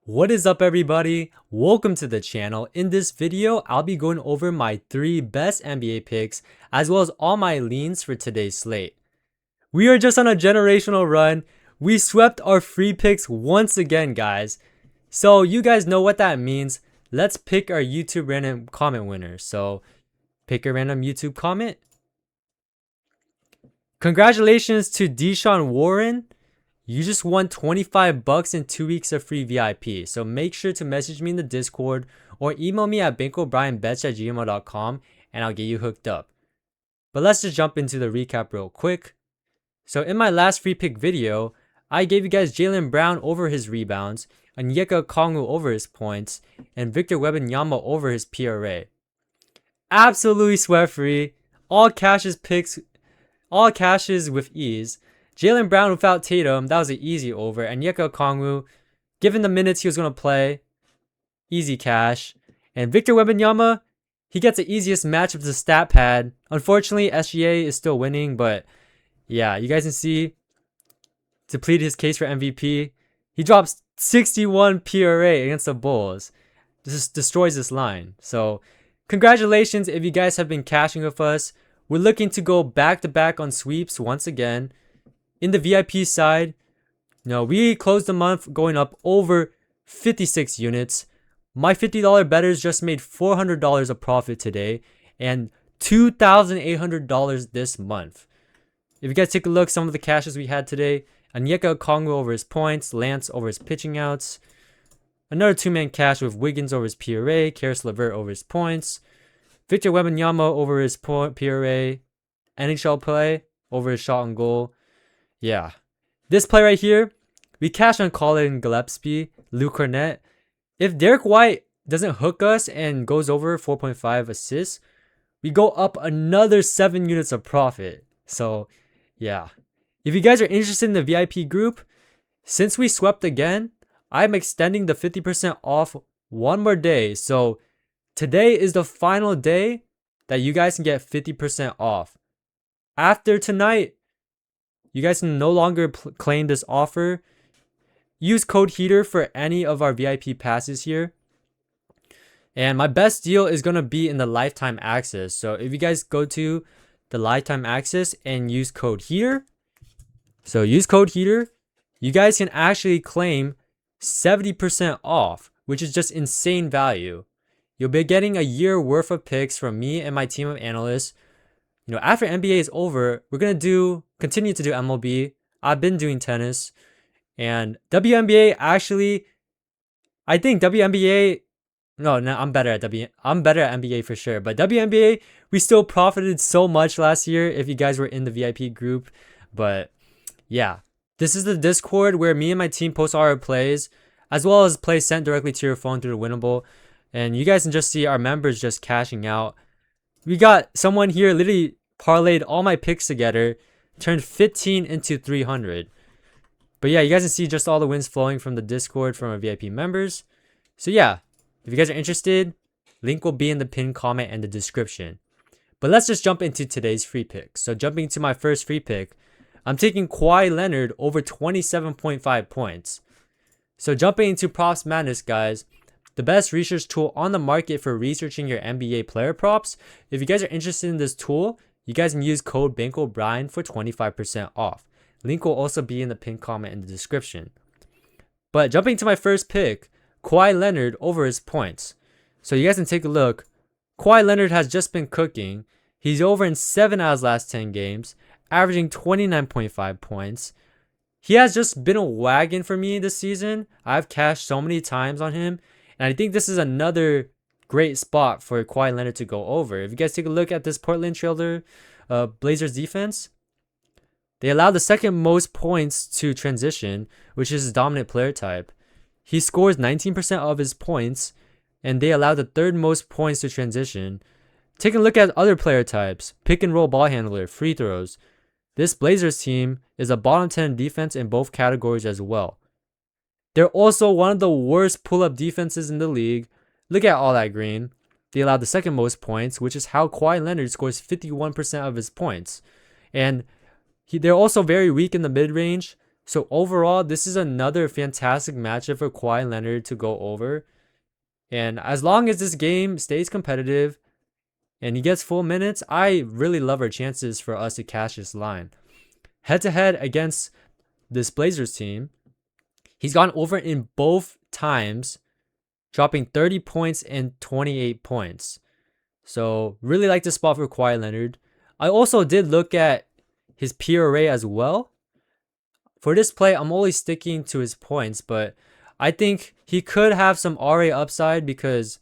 What is up, everybody? Welcome to the channel. In this video, I'll be going over my 3 best NBA picks as well as all my leans for today's slate. We are just on a generational run. We swept our free picks once again, guys. So you guys know what that means. Let's pick our YouTube random comment winner. So pick a random YouTube comment. Congratulations to Deshaun Warren. You just won $25 and 2 weeks of free VIP. So make sure to message me in the Discord or email me at bankrollbrianbets@gmail.com and I'll get you hooked up. But let's just jump into the recap real quick. So in my last free pick video, I gave you guys Jaylen Brown over his rebounds, Onyeka Okongwu over his points, and Victor Wembanyama over his PRA. Absolutely sweat free. All cashes with ease. Jaylen Brown without Tatum, that was an easy over. And Onyeka Okongwu, given the minutes he was going to play, easy cash. And Victor Wembanyama, he gets the easiest matchup of the stat pad. Unfortunately, SGA is still winning, but yeah, you guys can see to plead his case for MVP. He drops 61 PRA against the Bulls. This just destroys this line. So congratulations if you guys have been cashing with us. We're looking to go back-to-back on sweeps once again. In the VIP side, we closed the month going up over 56 units. My $50 bettors just made $400 of profit today and $2,800 this month. If you guys take a look, some of the cashes we had today: Onyeka Okongwu over his points, Lance over his pitching outs, another two-man cash with Wiggins over his PRA, Karis LeVert over his points, Victor Wembanyama over his PRA, NHL play over his shot on goal. Yeah, this play right here, we cash on Colin Gillespie, Luke Cornett. If Derek White doesn't hook us and goes over 4.5 assists, we go up another 7 units of profit. So yeah, if you guys are interested in the VIP group, since we swept again, I'm extending the 50% off one more day. So today is the final day that you guys can get 50% off. After tonight, you guys can no longer claim this offer. Use code HEATER for any of our VIP passes here. And my best deal is going to be in the lifetime access. So if you guys go to the lifetime access and use code HEATER, you guys can actually claim 70% off, which is just insane value. You'll be getting a year worth of picks from me and my team of analysts. After NBA is over, we're going to continue to do MLB. I've been doing tennis. And WNBA, actually, I think WNBA, I'm better at NBA for sure. But WNBA, we still profited so much last year if you guys were in the VIP group. But yeah, this is the Discord where me and my team post all our plays, as well as plays sent directly to your phone through the Winnable. And you guys can just see our members just cashing out. We got someone here literally parlayed all my picks together, turned 15 into 300. But yeah, you guys can see just all the wins flowing from the Discord from our VIP members. So yeah, if you guys are interested, link will be in the pinned comment and the description. But let's just jump into today's free pick. So jumping to my first free pick, I'm taking Kawhi Leonard over 27.5 points. So jumping into Props Madness, guys, the best research tool on the market for researching your NBA player props. If you guys are interested in this tool, you guys can use code BankrollBrian for 25% off. Link will also be in the pinned comment in the description. But jumping to my first pick, Kawhi Leonard over his points. So you guys can take a look. Kawhi Leonard has just been cooking. He's over in 7 out of his last 10 games, averaging 29.5 points. He has just been a wagon for me this season. I've cashed so many times on him. And I think this is another great spot for Kawhi Leonard to go over. If you guys take a look at this Portland Trail Blazers defense, they allow the second most points to transition, which is his dominant player type. He scores 19% of his points, and they allow the third most points to transition. Taking a look at other player types, pick and roll ball handler, free throws. This Blazers team is a bottom 10 defense in both categories as well. They're also one of the worst pull-up defenses in the league. Look at all that green. They allow the second most points, which is how Kawhi Leonard scores 51% of his points. And they're also very weak in the mid-range. So overall, this is another fantastic matchup for Kawhi Leonard to go over. And as long as this game stays competitive and he gets full minutes, I really love our chances for us to cash this line. Head to head against this Blazers team, he's gone over in both times, dropping 30 points and 28 points. So really like the spot for Kawhi Leonard. I also did look at his PRA as well. For this play, I'm only sticking to his points, but I think he could have some RA upside because,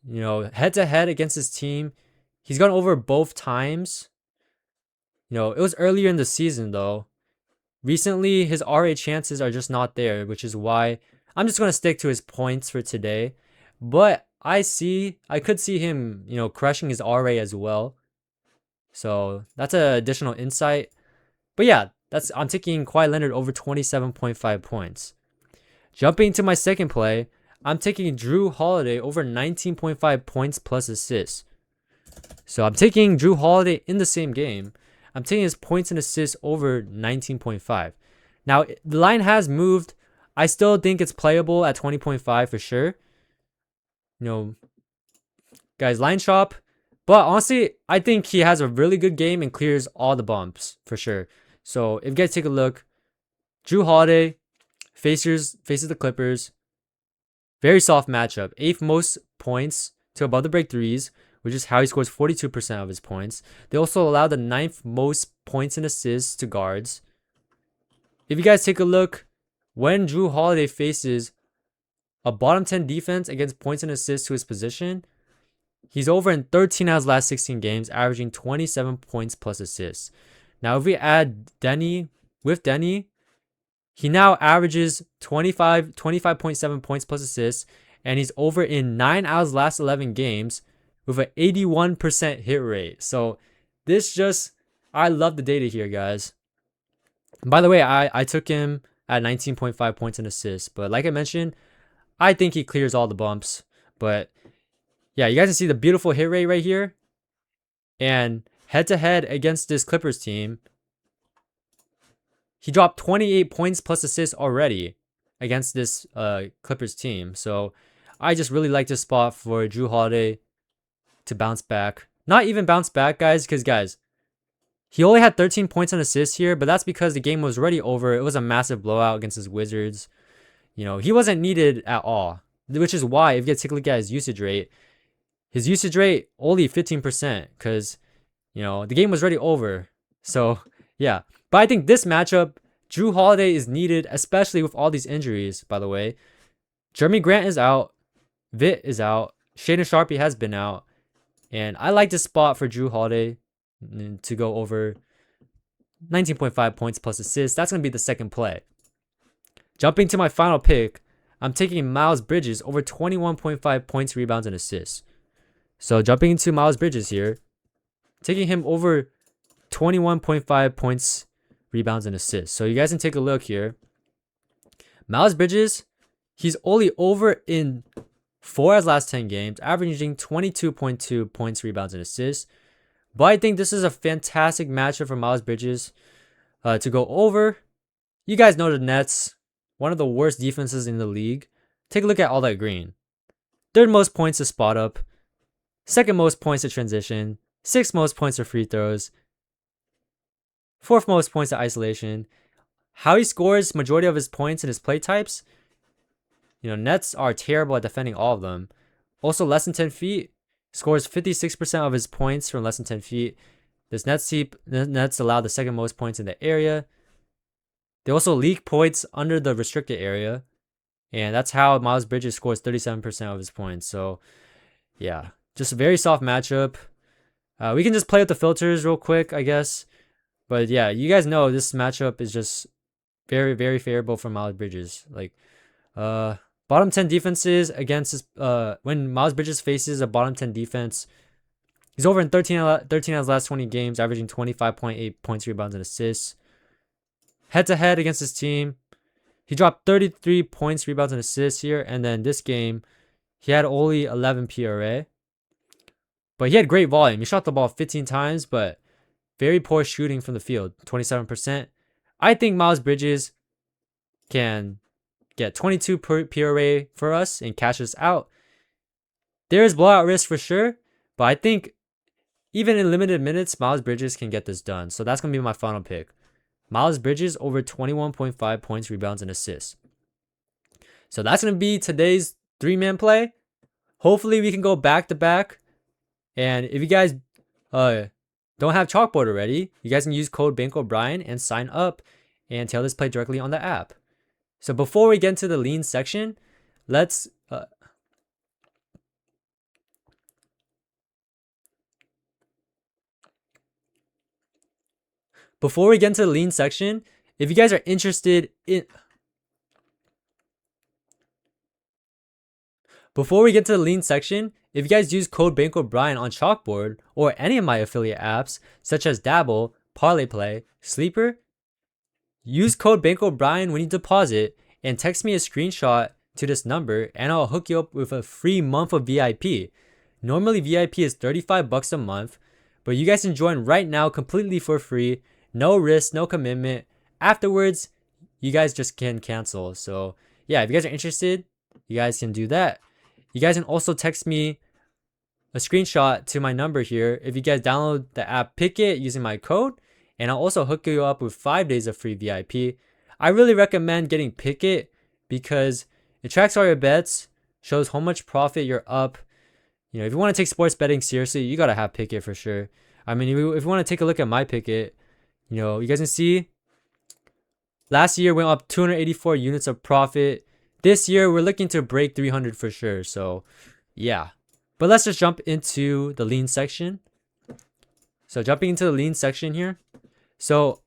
head to head against his team, he's gone over both times. It was earlier in the season though. Recently, his RA chances are just not there, which is why I'm just going to stick to his points for today. But I could see him, crushing his RA as well. So that's an additional insight. But yeah, I'm taking Kawhi Leonard over 27.5 points. Jumping to my second play, I'm taking Jrue Holiday over 19.5 points plus assists. So I'm taking Jrue Holiday in the same game. I'm taking his points and assists over 19.5. Now, the line has moved. I still think it's playable at 20.5 for sure. Guys, line shop. But honestly, I think he has a really good game and clears all the bumps for sure. So if you guys take a look, Jrue Holiday faces the Clippers. Very soft matchup. 8th most points to above the break threes, which is how he scores 42% of his points. They also allow the 9th most points and assists to guards. If you guys take a look, when Jrue Holiday faces a bottom 10 defense against points and assists to his position, he's over in 13 out of his last 16 games, averaging 27 points plus assists. Now, if we add Denny, he now averages 25.7 points plus assists, and he's over in 9 out of his last 11 games with an 81% hit rate. So I love the data here, guys. By the way, I took him at 19.5 points and assists, but like I mentioned, I think he clears all the bumps. But yeah, you guys can see the beautiful hit rate right here. And head to head against this Clippers team, he dropped 28 points plus assists already against this Clippers team. So I just really like this spot for Jrue Holiday to bounce back. Not even bounce back, guys, because guys, he only had 13 points and assists here, but that's because the game was already over. It was a massive blowout against his Wizards. He wasn't needed at all, which is why if you take a look at his usage rate only 15% because, the game was already over. So yeah, but I think this matchup, Jrue Holiday is needed, especially with all these injuries, by the way. Jeremy Grant is out. Vit is out. Shaden Sharpe has been out. And I like this spot for Jrue Holiday to go over 19.5 points plus assists. That's going to be the second play. Jumping to my final pick, I'm taking Miles Bridges over 21.5 points, rebounds, and assists. So jumping into Miles Bridges here, taking him over 21.5 points, rebounds, and assists. So you guys can take a look here. Miles Bridges, he's only over in 4 of his last 10 games, averaging 22.2 points, rebounds, and assists. But I think this is a fantastic matchup for Miles Bridges to go over. You guys know the Nets, one of the worst defenses in the league. Take a look at all that green. 3rd most points to spot up. 2nd most points to transition. 6th most points to free throws. 4th most points to isolation. How he scores majority of his points in his play types, Nets are terrible at defending all of them. Also, less than 10 feet, scores 56% of his points from less than 10 feet. This Nets allow the 2nd most points in the area. They also leak points under the restricted area. And that's how Miles Bridges scores 37% of his points. So, yeah, just a very soft matchup. We can just play with the filters real quick, I guess. But yeah, you guys know this matchup is just very, very favorable for Miles Bridges. Bottom 10 defenses against his, when Miles Bridges faces a bottom 10 defense, he's over in 13 out of his last 20 games, averaging 25.8 points, rebounds, and assists. Head to head against his team, he dropped 33 points, rebounds, and assists here. And then this game, he had only 11 PRA. But he had great volume. He shot the ball 15 times, but very poor shooting from the field, 27%. I think Miles Bridges can get 22 per PRA for us and cash us out. There is blowout risk for sure, but I think even in limited minutes, Miles Bridges can get this done. So that's going to be my final pick. Miles Bridges over 21.5 points, rebounds, and assists. So that's going to be today's 3-man play. Hopefully we can go back to back. And if you guys don't have chalkboard already, you guys can use code bankroll and sign up and tail this play directly on the app. So before we get into the lean section, let's before we get into the lean section, if you guys are interested in Before we get to the lean section, if you guys use code bankroll on Chalkboard or any of my affiliate apps such as Dabble, Parlay Play, Sleeper, use code bankroll when you deposit and text me a screenshot to this number and I'll hook you up with a free month of VIP. Normally VIP is $35 a month, but you guys can join right now completely for free, no risk, no commitment. Afterwards, you guys just can cancel. So yeah, if you guys are interested, you guys can do that. You guys can also text me a screenshot to my number here if you guys download the app Picket using my code, and I'll also hook you up with 5 days of free VIP. I really recommend getting Picket because it tracks all your bets, shows how much profit you're up. You know, if you want to take sports betting seriously, you gotta have Picket for sure. I mean, if you want to take a look at my Picket, you know, you guys can see last year went up 284 units of profit. This year, we're looking to break 300 for sure. So, yeah. But let's just jump into the lean section. So, jumping into the lean section here. So,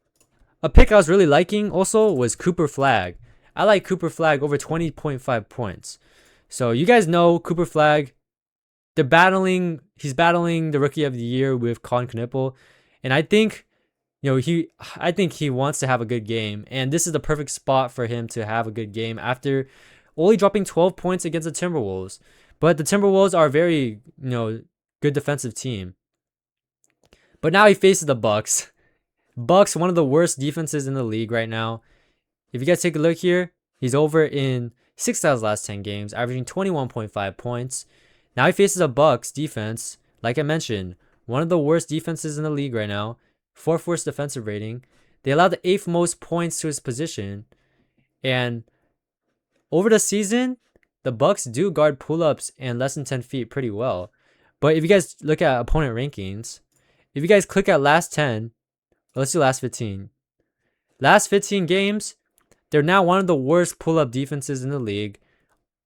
a pick I was really liking also was Cooper Flagg. I like Cooper Flagg over 20.5 points. So, you guys know Cooper Flagg. He's battling the Rookie of the Year with Colin Knippel. And I think, you know, I think he wants to have a good game, and this is the perfect spot for him to have a good game after only dropping 12 points against the Timberwolves. But the Timberwolves are a very, you know, good defensive team. But now he faces the Bucks. Bucks, one of the worst defenses in the league right now. If you guys take a look here, he's over in 6 out of his last 10 games, averaging 21.5 points. Now he faces a Bucks defense, like I mentioned, one of the worst defenses in the league right now. 4th worst defensive rating. They allowed the 8th most points to his position. And over the season, the Bucks do guard pull-ups and less than 10 feet pretty well. But if you guys look at opponent rankings, if you guys click at last 10, let's do last 15. Last 15 games, they're now one of the worst pull-up defenses in the league.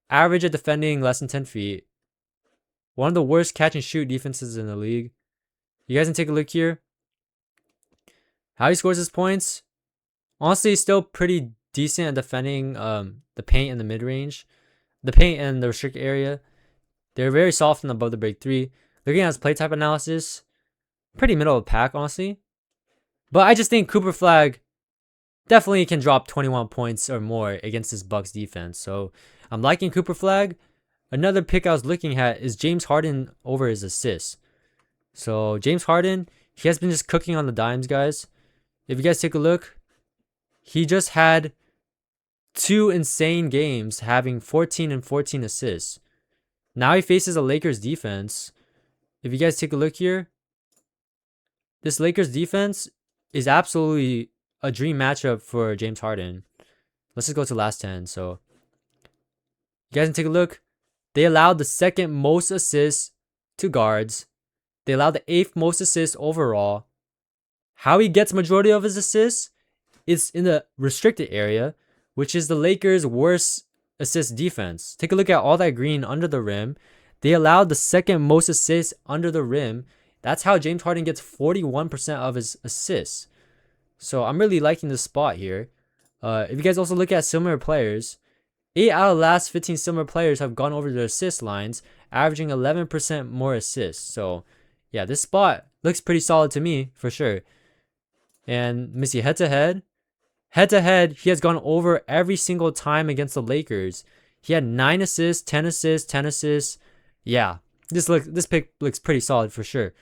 Average at defending less than 10 feet. One of the worst catch and shoot defenses in the league. You guys can take a look here. How he scores his points, honestly, still pretty decent at defending the paint and the mid-range. The paint and the restricted area, they're very soft and above the break 3. Looking at his play type analysis, pretty middle of the pack, honestly. But I just think Cooper Flagg definitely can drop 21 points or more against this Bucks defense. So I'm liking Cooper Flagg. Another pick I was looking at is James Harden over his assists. So James Harden, he has been just cooking on the dimes, guys. If you guys take a look, he just had 2 insane games having 14 and 14 assists. Now he faces a Lakers defense. If you guys take a look here, this Lakers defense is absolutely a dream matchup for James Harden. Let's just go to last 10. So you guys can take a look. They allowed the 2nd most assists to guards. They allowed the 8th most assists overall. How he gets majority of his assists is in the restricted area, which is the Lakers' worst assist defense. Take a look at all that green under the rim. They allowed the 2nd most assists under the rim. That's how James Harden gets 41% of his assists. So I'm really liking this spot here. If you guys also look at similar players, 8 out of the last 15 similar players have gone over their assist lines, averaging 11% more assists. So yeah, this spot looks pretty solid to me for sure. And let me see, head to head, he has gone over every single time against the Lakers. He had 9 assists, 10 assists, 10 assists. Yeah, this pick looks pretty solid for sure.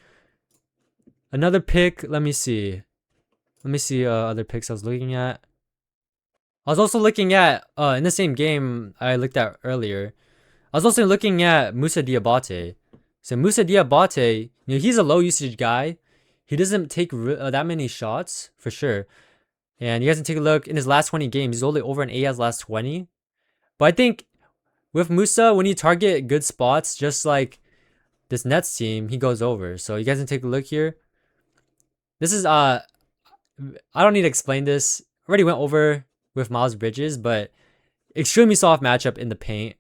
Another pick, let me see other picks I was looking at. I was also looking at in the same game I looked at earlier. I was also looking at Musa Diabate. So Musa Diabate, he's a low usage guy. He doesn't take that many shots for sure. And you guys can take a look in his last 20 games. He's only over an A as last 20. But I think with Musa, when you target good spots, just like this Nets team, he goes over. So you guys can take a look here. This is I don't need to explain this. Already went over with Miles Bridges, but extremely soft matchup in the paint.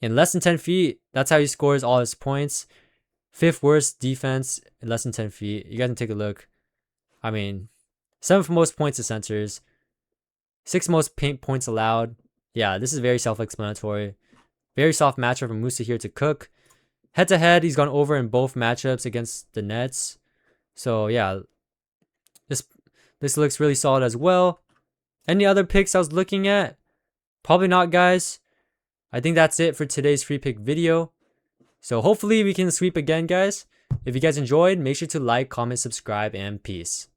In less than 10 feet, that's how he scores all his points. 5th worst defense in less than 10 feet. You guys can take a look. I mean, 7th most points to centers. 6th most paint points allowed. Yeah, this is very self-explanatory. Very soft matchup for Musa here to cook. Head-to-head, he's gone over in both matchups against the Nets. So, yeah, this looks really solid as well. Any other picks I was looking at? Probably not, guys. I think that's it for today's free pick video. So hopefully we can sweep again, guys. If you guys enjoyed, make sure to like, comment, subscribe, and peace.